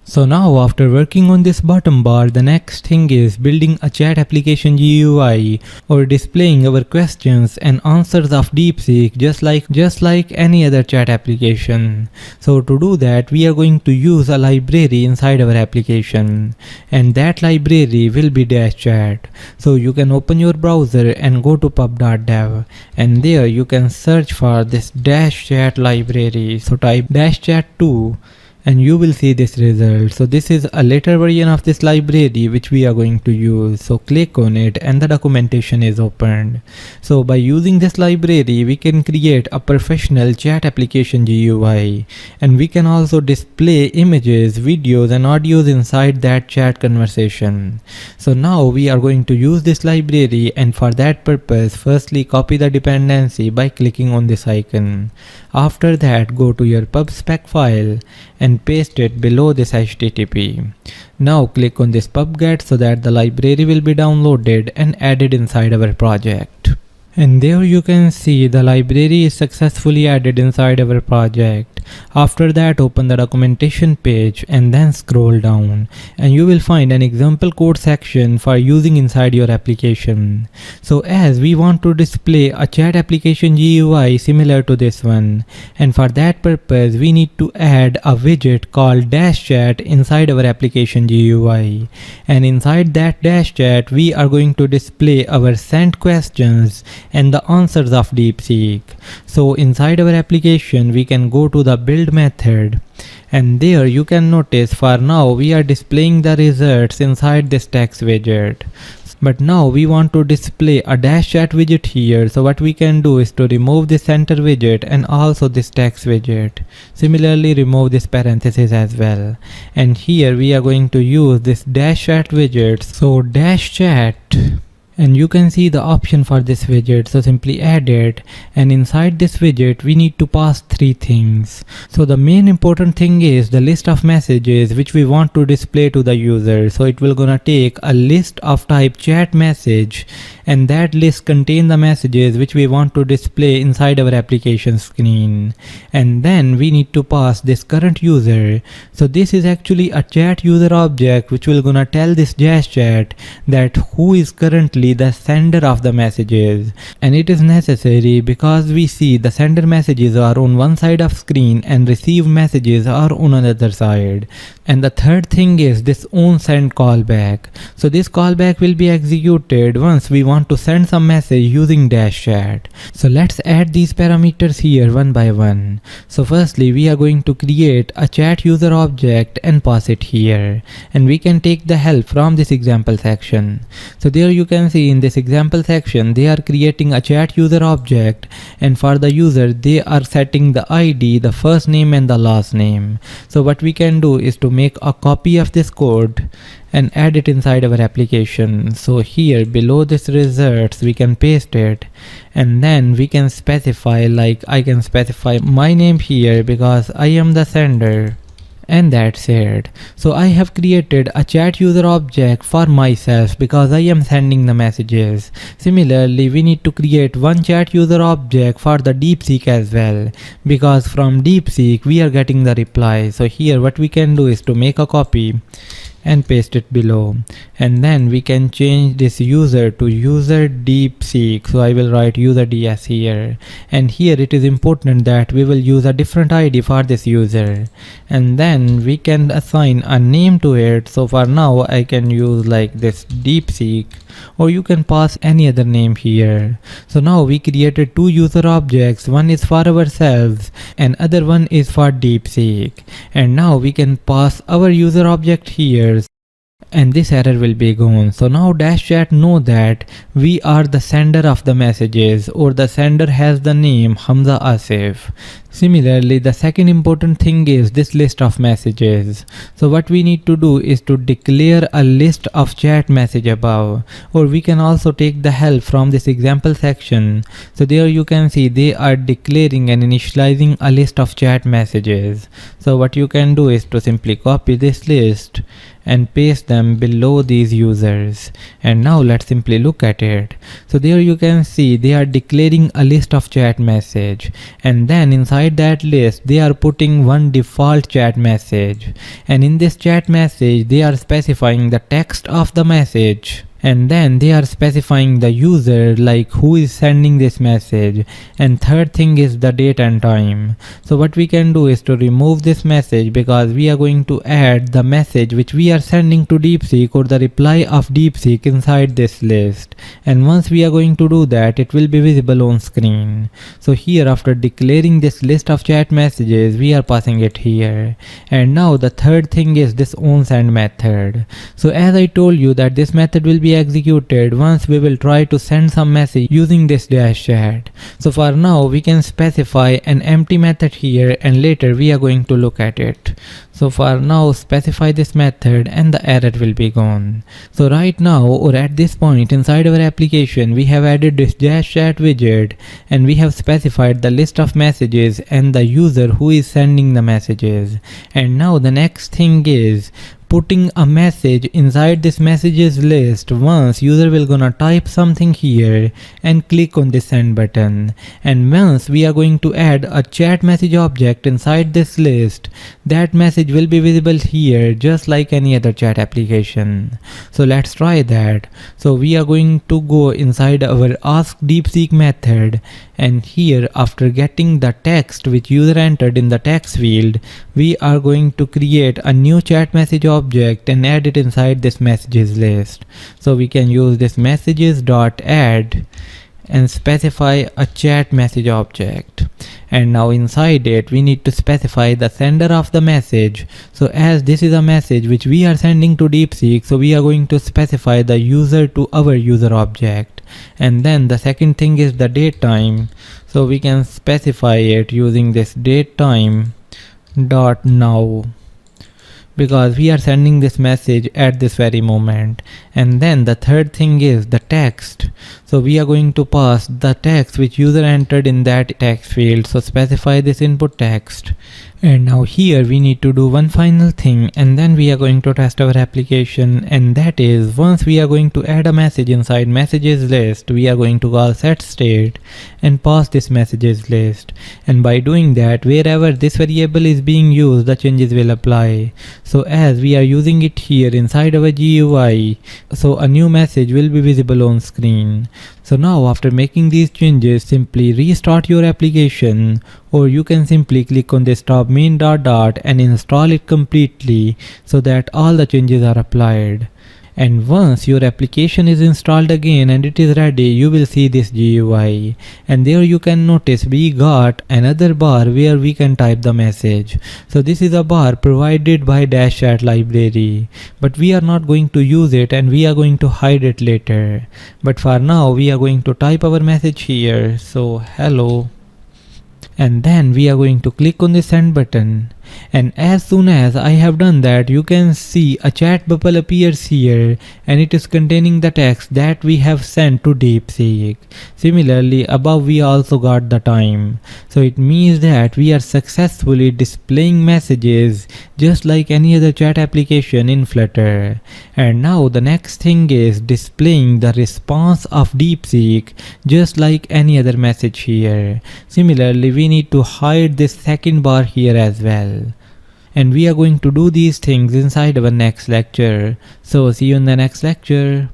So now after working on this bottom bar, the next thing is building a chat application GUI or displaying our questions and answers of DeepSeek just like any other chat application. So to do that, we are going to use a library inside our application, and that library will be DashChat. So you can open your browser and go to pub.dev, and there you can search for this DashChat library. So type DashChat 2 and you will see this result. So this is a later version of this library which we are going to use. So click on it and the documentation is opened. So by using this library, we can create a professional chat application GUI, and we can also display images, videos and audios inside that chat conversation. So now we are going to use this library, and for that purpose, firstly copy the dependency by clicking on this icon. After that, go to your pub/spec file and paste it below this HTTP. Now click on this pub/get so that the library will be downloaded and added inside our project. And there you can see the library is successfully added inside our project. After that, open the documentation page and then scroll down, and you will find an example code section for using inside your application. So as we want to display a chat application GUI similar to this one, and for that purpose we need to add a widget called DashChat inside our application GUI, and inside that DashChat we are going to display our sent questions and the answers of DeepSeek. So inside our application we can go to the build method, and there you can notice for now we are displaying the results inside this text widget. But now we want to display a DashChat widget here, so what we can do is to remove this center widget and also this text widget. Similarly, remove this parenthesis as well. And here we are going to use this DashChat widget. So DashChat, and you can see the option for this widget, so simply add it, and inside this widget we need to pass three things. So the main important thing is the list of messages which we want to display to the user. So it will gonna take a list of type chat message, and that list contain the messages which we want to display inside our application screen. And then we need to pass this current user. So this is actually a chat user object which will gonna tell this DashChat that who is currently the sender of the messages, and it is necessary because we see the sender messages are on one side of screen and receive messages are on another side. And the third thing is this onSend callback. So this callback will be executed once we want to send some message using DashChat. So let's add these parameters here one by one. So firstly we are going to create a chat user object and pass it here, and we can take the help from this example section. So there you can see in this example section they are creating a chat user object, and for the user they are setting the ID, the first name and the last name. So what we can do is to make a copy of this code and add it inside our application. So here below this results we can paste it, and then we can specify, like I can specify my name here because I am the sender. And that's it. So I have created a chat user object for myself because I am sending the messages. Similarly, we need to create one chat user object for the DeepSeek as well, because from DeepSeek we are getting the reply. So here what we can do is to make a copy and paste it below, and then we can change this user to user DeepSeek. So I will write user DS here, and here it is important that we will use a different ID for this user, and then we can assign a name to it. So for now I can use like this DeepSeek, or you can pass any other name here. So now we created two user objects, one is for ourselves and other one is for DeepSeek, and now we can pass our user object here, and this error will be gone. So now DashChat know that we are the sender of the messages, or the sender has the name Hamza Asif. Similarly, the second important thing is this list of messages. So what we need to do is to declare a list of chat message above, or we can also take the help from this example section. So there you can see they are declaring and initializing a list of chat messages. So what you can do is to simply copy this list and paste them below these users. And now let's simply look at it. So there you can see they are declaring a list of chat message, and then inside that list they are putting one default chat message, and in this chat message they are specifying the text of the message, and then they are specifying the user, like who is sending this message, and third thing is the date and time. So what we can do is to remove this message, because we are going to add the message which we are sending to DeepSeek or the reply of DeepSeek inside this list, and once we are going to do that, it will be visible on screen. So here, after declaring this list of chat messages, we are passing it here. And now the third thing is this onSend method. So as I told you that this method will be executed once we will try to send some message using this DashChat. So for now we can specify an empty method here, and later we are going to look at it. So for now specify this method and the error will be gone. So right now, or at this point inside our application, we have added this DashChat widget, and we have specified the list of messages and the user who is sending the messages. And now the next thing is putting a message inside this messages list. Once user will gonna type something here and click on the send button, and once we are going to add a chat message object inside this list, that message will be visible here just like any other chat application. So let's try that. So we are going to go inside our ask DeepSeek method, and here after getting the text which user entered in the text field, we are going to create a new chat message object and add it inside this messages list. So we can use this messages.add and specify a chat message object, and now inside it we need to specify the sender of the message. So as this is a message which we are sending to DeepSeek, so we are going to specify the user to our user object, and then the second thing is the date time. So we can specify it using this date time dot now, because we are sending this message at this very moment. And then the third thing is the text. So we are going to pass the text which user entered in that text field. So specify this input text. And now here we need to do one final thing, and then we are going to test our application, and that is once we are going to add a message inside messages list, we are going to call set state and pass this messages list, and by doing that, wherever this variable is being used, the changes will apply. So as we are using it here inside our GUI, so a new message will be visible on screen. So now after making these changes, simply restart your application, or you can simply click on this stop main ... and install it completely so that all the changes are applied. And once your application is installed again and it is ready, you will see this GUI, and there you can notice we got another bar where we can type the message. So this is a bar provided by DashChat library, but we are not going to use it and we are going to hide it later. But for now we are going to type our message here, so hello, and then we are going to click on the send button. And as soon as I have done that, you can see a chat bubble appears here, and it is containing the text that we have sent to DeepSeek. Similarly, above we also got the time. So it means that we are successfully displaying messages just like any other chat application in Flutter. And now the next thing is displaying the response of DeepSeek just like any other message here. Similarly, we need to hide this second bar here as well. And we are going to do these things inside our next lecture. So see you in the next lecture.